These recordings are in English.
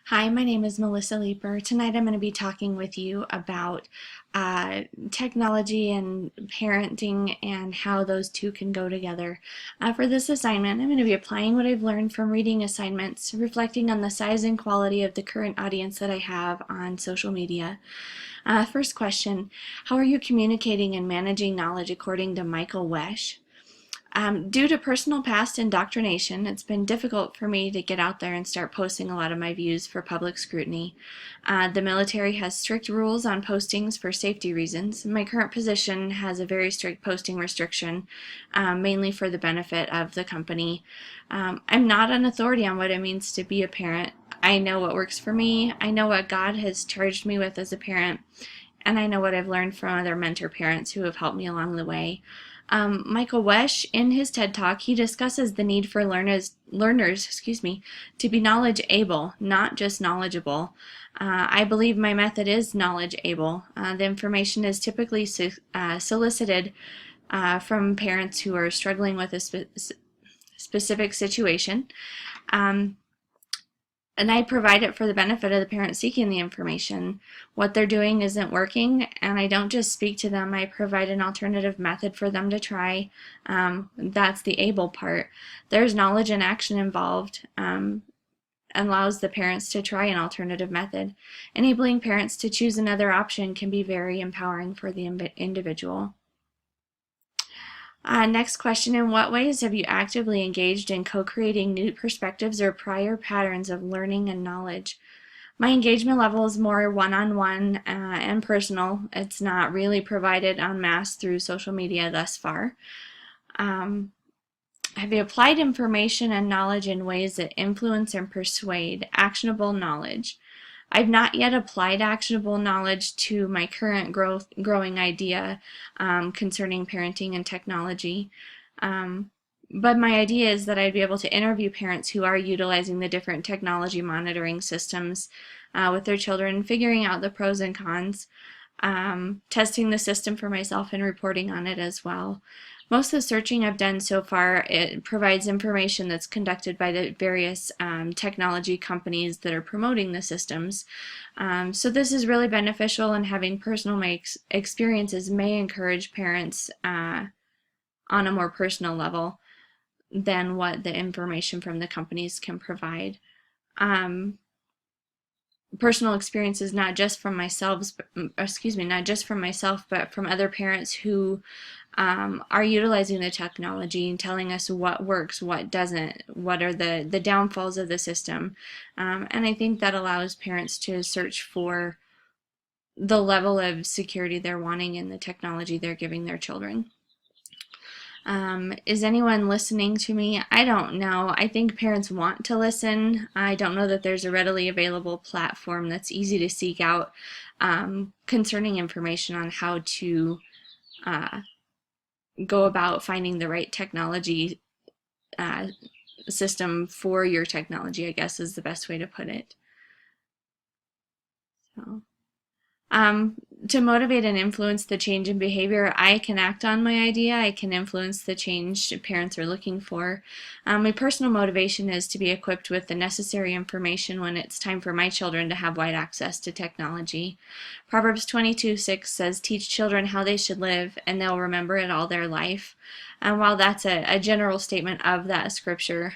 Hi, my name is Melissa Leeper. Tonight I'm going to be talking with you about technology and parenting and how those two can go together. For this assignment, I'm going to be applying what I've learned from reading assignments, reflecting on the size and quality of the current audience that I have on social media. First question, how are you communicating and managing knowledge according to Michael Wesch? Due to personal past indoctrination, it's been difficult for me to get out there and start posting a lot of my views for public scrutiny. The military has strict rules on postings for safety reasons. My current position has a very strict posting restriction, mainly for the benefit of the company. I'm not an authority on what it means to be a parent. I know what works for me. I know what God has charged me with as a parent, and I know what I've learned from other mentor parents who have helped me along the way. Michael Wesch, in his TED Talk, he discusses the need for learners, to be knowledge able, not just knowledgeable. I believe my method is knowledge able. The information is typically solicited from parents who are struggling with a specific situation. And I provide it for the benefit of the parent seeking the information. What they're doing isn't working, and I don't just speak to them. I provide an alternative method for them to try. That's the able part. There's knowledge and action involved. Allows the parents to try an alternative method. Enabling parents to choose another option can be very empowering for the individual. Next question, in what ways have you actively engaged in co-creating new perspectives or prior patterns of learning and knowledge? My engagement level is more one-on-one and personal. It's not really provided en masse through social media thus far. Have you applied information and knowledge in ways that influence and persuade actionable knowledge? I've not yet applied actionable knowledge to my current growing idea concerning parenting and technology. But my idea is that I'd be able to interview parents who are utilizing the different technology monitoring systems with their children, figuring out the pros and cons, testing the system for myself and reporting on it as well. Most of the searching I've done so far, it provides information that's conducted by the various technology companies that are promoting the systems. So this is really beneficial, and having personal experiences may encourage parents on a more personal level than what the information from the companies can provide. Personal experiences not just from myself, but from other parents who are utilizing the technology and telling us what works, what doesn't, what are the downfalls of the system. And I think that allows parents to search for the level of security they're wanting in the technology they're giving their children. Is anyone listening to me? I don't know. I think parents want to listen. I don't know that there's a readily available platform that's easy to seek out concerning information on how to go about finding the right technology system for your technology, I guess is the best way to put it. So. To motivate and influence the change in behavior, I can act on my idea. I can influence the change parents are looking for. My personal motivation is to be equipped with the necessary information when it's time for my children to have wide access to technology. Proverbs 22:6 says, "Teach children how they should live, and they'll remember it all their life." And while that's a general statement of that scripture,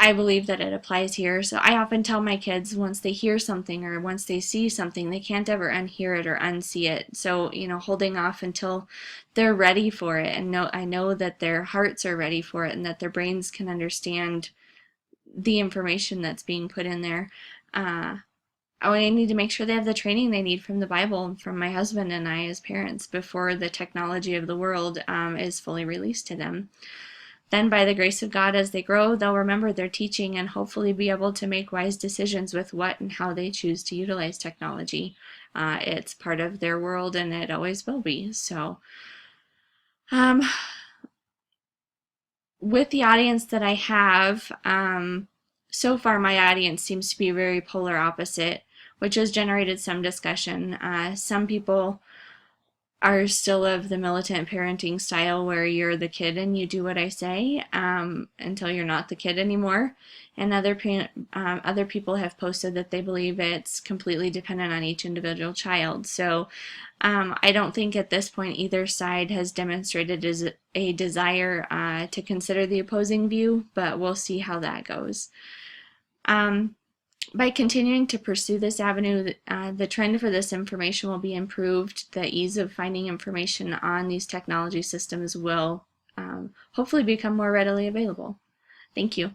I believe that it applies here. So I often tell my kids, once they hear something or once they see something, they can't ever unhear it or unsee it. So, holding off until they're ready for it, and I know that their hearts are ready for it and that their brains can understand the information that's being put in there. I need to make sure they have the training they need from the Bible and from my husband and I as parents before the technology of the world is fully released to them. Then, by the grace of God, as they grow, they'll remember their teaching and hopefully be able to make wise decisions with what and how they choose to utilize technology. It's part of their world, and it always will be. So, with the audience that I have, so far my audience seems to be very polar opposite, which has generated some discussion. Some people are still of the militant parenting style where you're the kid and you do what I say until you're not the kid anymore. And other people have posted that they believe it's completely dependent on each individual child. So I don't think at this point either side has demonstrated as a desire to consider the opposing view, but we'll see how that goes. By continuing to pursue this avenue, the trend for this information will be improved. The ease of finding information on these technology systems will hopefully become more readily available. Thank you.